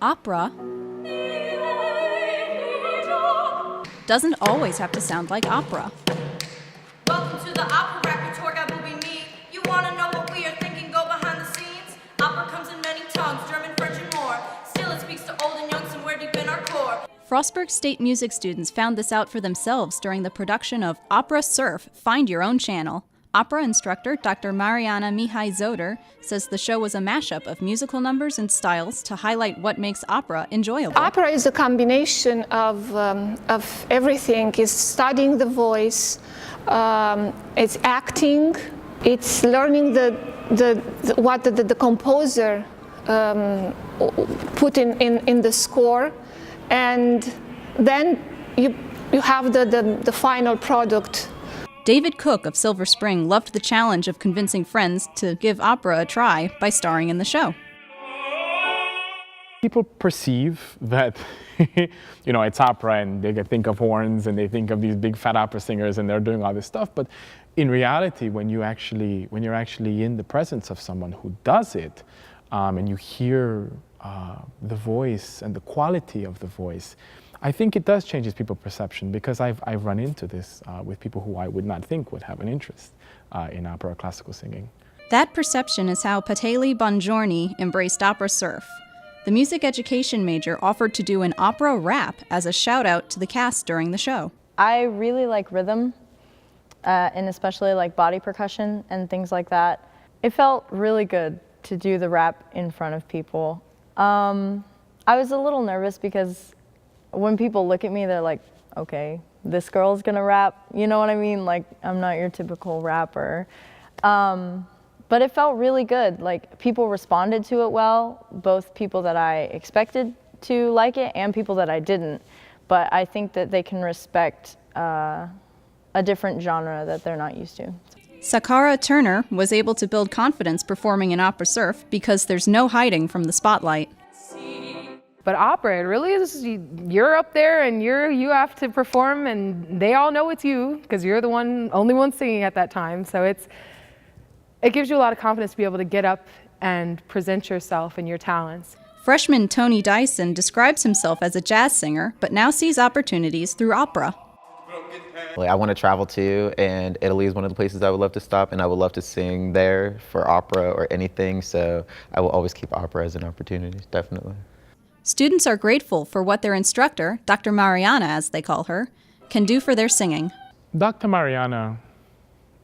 Opera doesn't always have to sound like opera. Welcome to the opera repertoire, that will be me. You want to know what we are thinking, go behind the scenes. Opera comes in many tongues, German, French, and more. Still it speaks to old and young, somewhere deep in our core. Frostburg State music students found this out for themselves during the production of Opera Surf, Find Your Own Channel. Opera instructor Dr. Mariana Mihai-Zoder says the show was a mashup of musical numbers and styles to highlight what makes opera enjoyable. Opera is a combination of everything. It's studying the voice, it's acting, it's learning what the composer put in the score, and then you have the final product. David Cook of Silver Spring loved the challenge of convincing friends to give opera a try by starring in the show. People perceive that, it's opera and they think of horns and they think of these big fat opera singers and they're doing all this stuff. But in reality, when you're actually in the presence of someone who does it, and you hear the voice and the quality of the voice, I think it does change people's perception, because I've run into this with people who I would not think would have an interest in opera or classical singing. That perception is how Pateli Bongiorni embraced Opera Surf. The music education major offered to do an opera rap as a shout-out to the cast during the show. I really like rhythm, and especially like body percussion and things like that. It felt really good to do the rap in front of people. I was a little nervous because when people look at me, they're like, okay, this girl's gonna rap, you know what I mean? Like, I'm not your typical rapper. But it felt really good. Like, people responded to it well, both people that I expected to like it and people that I didn't. But I think that they can respect a different genre that they're not used to. Sakara Turner was able to build confidence performing in Opera Surf because there's no hiding from the spotlight. But opera, it really is, you're up there and you have to perform, and they all know it's you because you're the only one singing at that time. So it gives you a lot of confidence to be able to get up and present yourself and your talents. Freshman Tony Dyson describes himself as a jazz singer, but now sees opportunities through opera. I want to travel to, and Italy is one of the places I would love to stop, and I would love to sing there for opera or anything. So I will always keep opera as an opportunity, definitely. Students are grateful for what their instructor, Dr. Mariana as they call her, can do for their singing. Dr. Mariana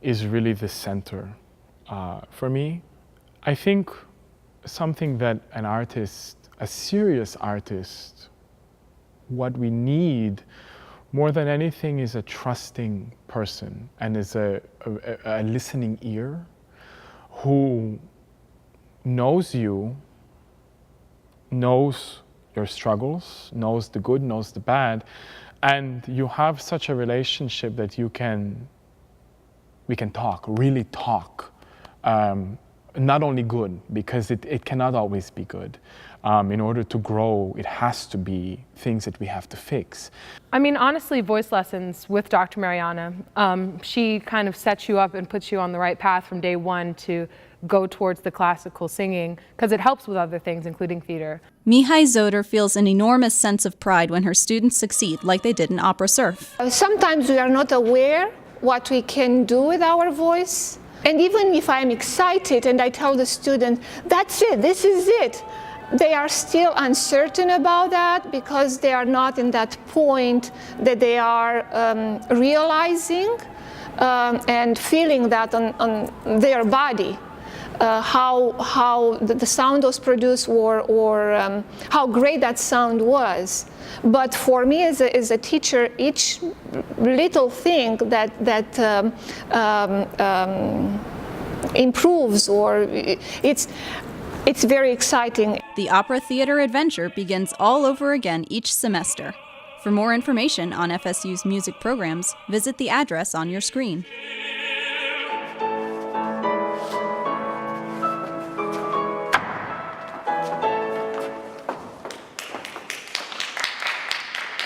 is really the center for me. I think something that an artist, a serious artist, what we need more than anything is a trusting person, and is a listening ear who knows you, knows your struggles, knows the good, knows the bad, and you have such a relationship that we can talk, really talk. Not only good, because it cannot always be good. In order to grow, it has to be things that we have to fix. I mean, honestly, voice lessons with Dr. Mariana, she kind of sets you up and puts you on the right path from day one to go towards the classical singing, because it helps with other things, including theater. Mihai-Zoder feels an enormous sense of pride when her students succeed like they did in Opera Surf. Sometimes we are not aware what we can do with our voice. And even if I'm excited and I tell the student, that's it, this is it, they are still uncertain about that because they are not in that point that they are realizing and feeling that on their body. How the sound was produced, or how great that sound was. But for me as a teacher, each little thing that improves, or it's very exciting. The opera theater adventure begins all over again each semester. For more information on FSU's music programs, visit the address on your screen.